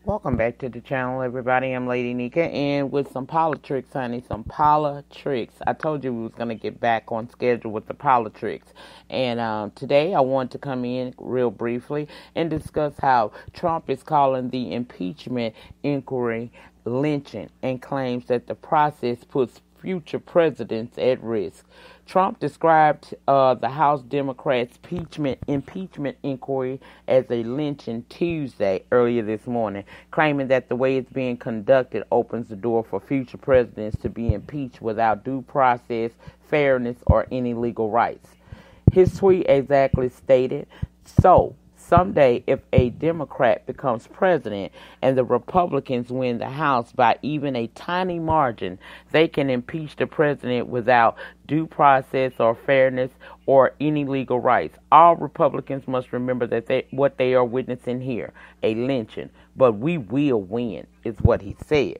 Welcome back to the channel, everybody. I'm Lady Nyca, and with some Politricks, honey, some Politricks. I told you we was going to get back on schedule with the Politricks. And today I want to come in real briefly and discuss how Trump is calling the impeachment inquiry lynching and claims that the process puts future presidents at risk. Trump described the House Democrats' impeachment inquiry as a lynching Tuesday earlier this morning, claiming that the way it's being conducted opens the door for future presidents to be impeached without due process, fairness, or any legal rights. His tweet exactly stated, "So, someday, if a Democrat becomes president and the Republicans win the House by even a tiny margin, they can impeach the president without due process or fairness or any legal rights. All Republicans must remember that what they are witnessing here, a lynching, but we will win," is what he said.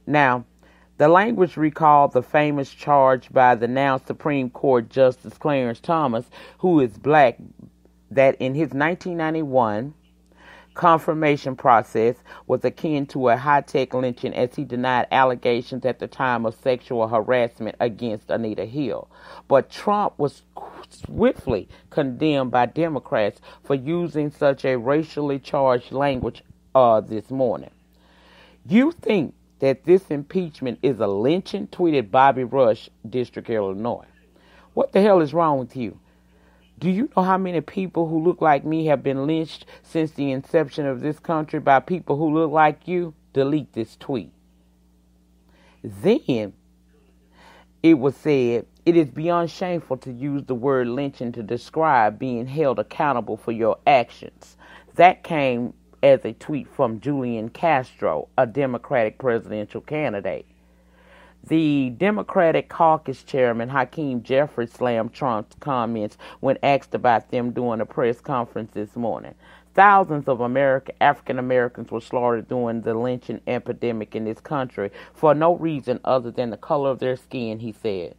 Now, the language recalled the famous charge by the now Supreme Court Justice Clarence Thomas, who is black, that in his 1991 confirmation process was akin to a high-tech lynching, as he denied allegations at the time of sexual harassment against Anita Hill. But Trump was swiftly condemned by Democrats for using such a racially charged language this morning. "You think that this impeachment is a lynching?" tweeted Bobby Rush, District, Illinois. "What the hell is wrong with you? Do you know how many people who look like me have been lynched since the inception of this country by people who look like you? Delete this tweet." Then it was said, "It is beyond shameful to use the word lynching to describe being held accountable for your actions." That came as a tweet from Julian Castro, a Democratic presidential candidate. The Democratic caucus chairman, Hakeem Jeffries, slammed Trump's comments when asked about them during a press conference this morning. "Thousands of African Americans were slaughtered during the lynching epidemic in this country for no reason other than the color of their skin," he said.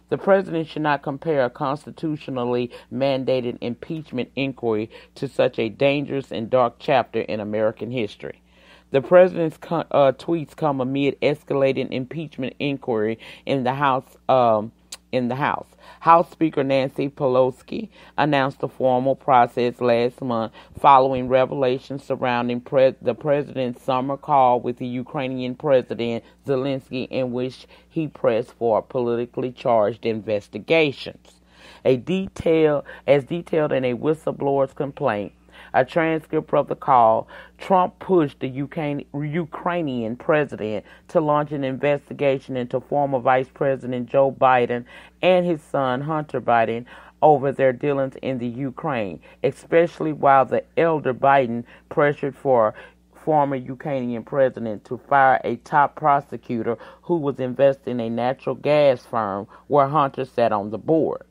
The president should not compare a constitutionally mandated impeachment inquiry to such a dangerous and dark chapter in American history. The president's tweets come amid escalating impeachment inquiry in the House. House Speaker Nancy Pelosi announced the formal process last month following revelations surrounding the president's summer call with the Ukrainian President Zelensky, in which he pressed for politically charged investigations. As detailed in a whistleblower's complaint, a transcript of the call, Trump pushed the Ukrainian president to launch an investigation into former Vice President Joe Biden and his son Hunter Biden over their dealings in the Ukraine, especially while the elder Biden pressured for former Ukrainian president to fire a top prosecutor who was investing in a natural gas firm where Hunter sat on the board.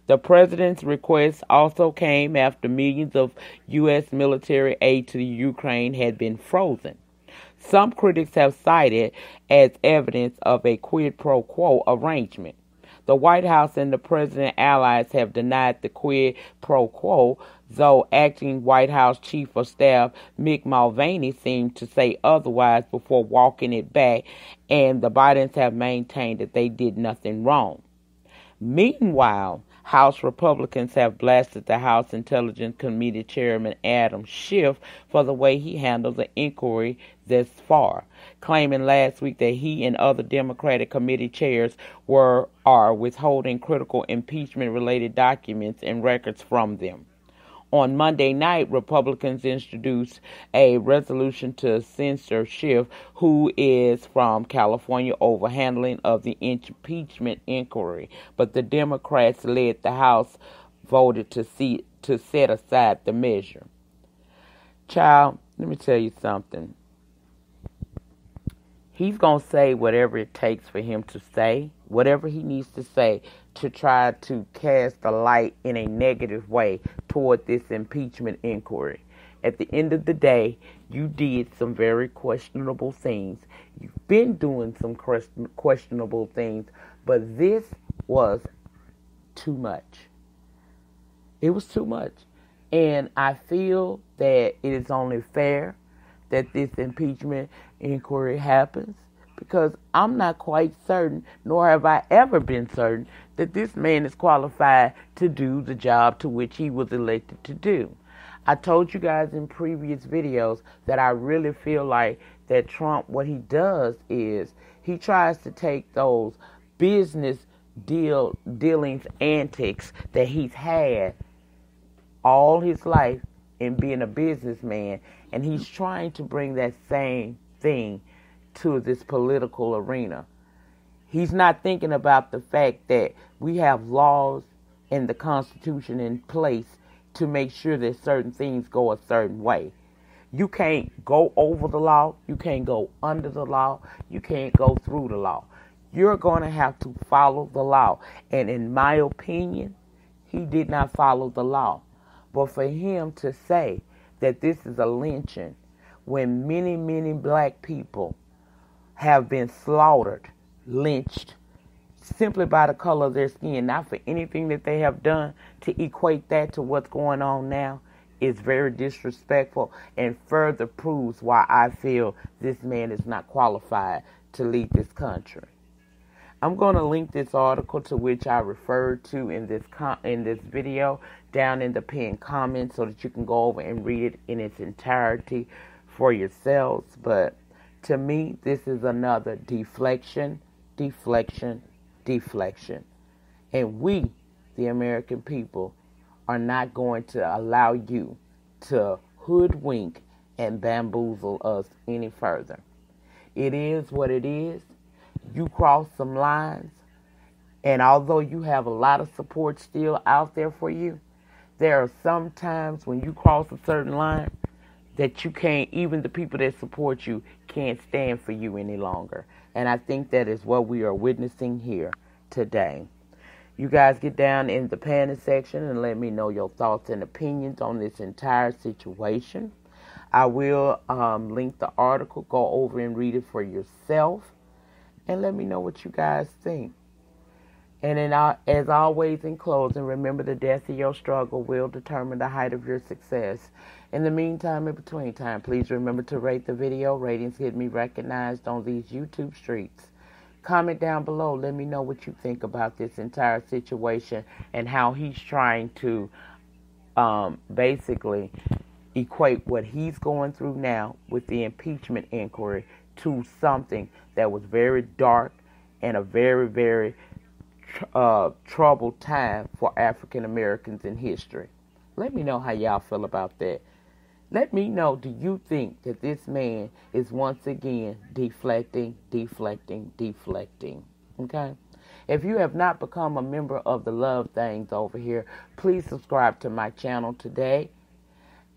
The president's request also came after millions of U.S. military aid to the Ukraine had been frozen. Some critics have cited as evidence of a quid pro quo arrangement. The White House and the president's allies have denied the quid pro quo, though acting White House Chief of Staff Mick Mulvaney seemed to say otherwise before walking it back, and the Bidens have maintained that they did nothing wrong. Meanwhile, House Republicans have blasted the House Intelligence Committee Chairman Adam Schiff for the way he handled the inquiry thus far, claiming last week that he and other Democratic committee chairs are withholding critical impeachment-related documents and records from them. On Monday night, Republicans introduced a resolution to censure Schiff, who is from California, over handling of the impeachment inquiry, but the Democrats led the House voted to set aside the measure. Child, let me tell you something. He's going to say whatever it takes for him to say, whatever he needs to say to try to cast a light in a negative way toward this impeachment inquiry. At the end of the day, you did some very questionable things. You've been doing some questionable things, but this was too much. It was too much. And I feel that it is only fair that this impeachment inquiry happens, because I'm not quite certain, nor have I ever been certain, that this man is qualified to do the job to which he was elected to do. I told you guys in previous videos that I really feel like that Trump, what he does is he tries to take those business dealings antics that he's had all his life in being a businessman, and he's trying to bring that same thing to this political arena. He's not thinking about the fact that we have laws and the Constitution in place to make sure that certain things go a certain way. You can't go over the law. You can't go under the law. You can't go through the law. You're going to have to follow the law. And in my opinion, he did not follow the law. But for him to say that this is a lynching when many, many black people have been slaughtered, lynched, simply by the color of their skin, not for anything that they have done, to equate that to what's going on now is very disrespectful and further proves why I feel this man is not qualified to lead this country. I'm going to link this article to which I referred to in this video down in the pinned comments so that you can go over and read it in its entirety for yourselves. But to me, this is another deflection. And we, the American people, are not going to allow you to hoodwink and bamboozle us any further. It is what it is. You cross some lines, and although you have a lot of support still out there for you, there are some times when you cross a certain line that you can't, even the people that support you can't stand for you any longer. And I think that is what we are witnessing here today. You guys get down in the comment section and let me know your thoughts and opinions on this entire situation. I will link the article. Go over and read it for yourself. And let me know what you guys think. And then, as always, in closing, remember the depth of your struggle will determine the height of your success. In the meantime, in between time, please remember to rate the video. Ratings get me recognized on these YouTube streets. Comment down below. Let me know what you think about this entire situation and how he's trying to basically equate what he's going through now with the impeachment inquiry to something that was very dark and a very, very troubled time for African Americans in history. Let me know how y'all feel about that. Let me know, do you think that this man is once again deflecting? Okay? If you have not become a member of the Love Things over here, please subscribe to my channel today.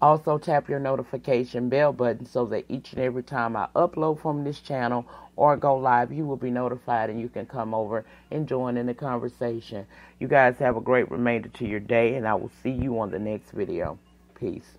Also, tap your notification bell button so that each and every time I upload from this channel or go live, you will be notified and you can come over and join in the conversation. You guys have a great remainder to your day, and I will see you on the next video. Peace.